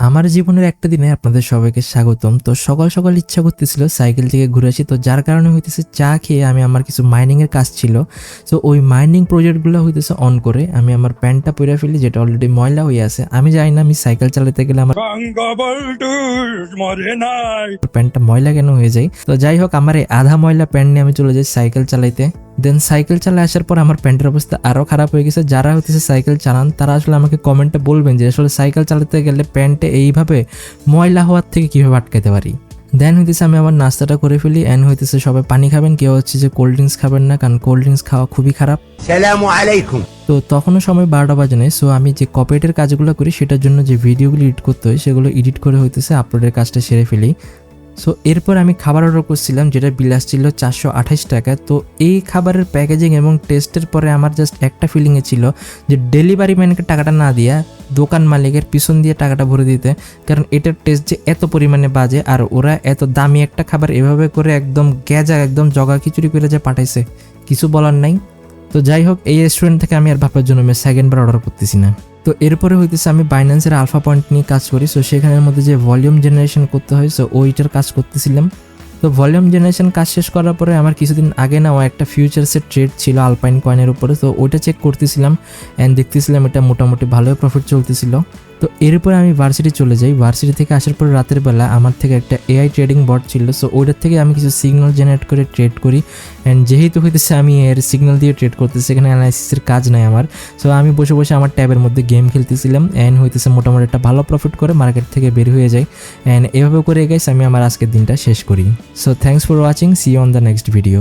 আমার জীবনের একটা দিনে আপনাদের সবাইকে স্বাগতম। তো সকাল সকাল ইচ্ছা করতেছিল সাইকেল থেকে ঘুরে আসি, তো যার কারণে হইতেছে চা খেয়ে আমি আমার কিছু মাইনিং এর কাজ ছিল, তো ওই মাইনিং প্রজেক্টগুলো হইতেছে অন করে আমি আমার প্যান্টটা পরে ফেলি, যেটা অলরেডি ময়লা হয়ে আছে। আমি জানি না আমি সাইকেল চালাতে গেলে আমার প্যান্টটা ময়লা কেন হয়ে যায়। তো যাই হোক, আমার এই আধা ময়লা প্যান্ট নিয়ে আমি চলে যাই সাইকেল চালাইতে। দেন সাইকেল চালায় আসার পর আমার প্যান্টের অবস্থা আরো খারাপ হয়ে গেছে। যারা হইতেছে সাইকেল চালান তারা আসলে আমাকে কমেন্টে বলবেন যে আসলে সাইকেল চালাতে গেলে প্যান্টে এইভাবে ময়লা হওয়ার থেকে কিভাবে আটকাতে পারি। দেন হইতেছে আমি আমার নাস্তাটা করে ফেলি, এন্ড হইতেছে সবাই পানি খাবেন, কেউ হচ্ছে যে কোল্ড ড্রিঙ্কস খাবেন না, কারণ কোল্ড ড্রিঙ্কস খাওয়া খুবই খারাপ। সালামু আলাইকুম। তো তখনও সময় 12টা বাজে নাই। সো আমি যে কপিরাইটের কাজগুলো করি সেটার জন্য যে ভিডিওগুলো এডিট করতে হয় সেগুলো এডিট করে হইতেছে আপলোডের কাজটা সেরে ফেলি। সো এরপর আমি খাবার অর্ডার করছিলাম, যেটা বিল আসছিল 428 টাকা। তো এই খাবারের প্যাকেজিং এবং টেস্টের পরে আমার জাস্ট একটা ফিলিংয়ে ছিল যে ডেলিভারি ম্যানকে টাকাটা না দিয়া দোকান মালিকের পিছন দিয়ে টাকাটা ভরে দিতে, কারণ এটার টেস্ট যে এত পরিমাণে বাজে, আর ওরা এত দামি একটা খাবার এভাবে করে একদম গ্যাজা একদম জগা খিচুড়ি করে যে পাঠাইছে, কিছু বলার নাই। তো যাই হোক, এই রেস্টুরেন্ট থেকে আমি আর ভাবার জন্য সেকেন্ডবার অর্ডার করতেছি না। তো এরপরে হইতেছে আমি বাইন্যান্সের আলফা পয়েন্ট নিয়ে কাজ করি। সো সেখানের মধ্যে যে ভলিউম জেনারেশন করতে হয়, সো ওইটার কাজ করতেছিলাম। তো ভলিউম জেনারেশন কাজ শেষ করার পরে আমার কিছুদিন আগে না একটা ফিউচার্সের ট্রেড ছিল আলপাইন কয়েনের উপরে, তো ওইটা চেক করতেছিলাম অ্যান্ড দেখতেছিলাম এটা মোটামুটি ভালোই প্রফিট চলতেছিল। তো এরপরে আমি ভার্সিটি চলে যাই। ভার্সিটি থেকে আসার পর রাতের বেলা আমার থেকে একটা এআই ট্রেডিং বট ছিল, সো ওইটার থেকে আমি কিছু সিগন্যাল জেনারেট করে ট্রেড করি। অ্যান্ড যেহেতু হইতেছে আমি এর সিগন্যাল দিয়ে ট্রেড করতেছি, এখানে অ্যানালাইসিসের কাজ নাই আমার। সো আমি বসে বসে আমার ট্যাবের মধ্যে গেম খেলতেছিলাম অ্যান্ড হইতেছে মোটামুটি একটা ভালো প্রফিট করে মার্কেট থেকে বের হয়ে যায়। অ্যান্ড এভাবে করে গাইস আমি আমার আজকের দিনটা শেষ করি। So thanks for watching, see you on the next video.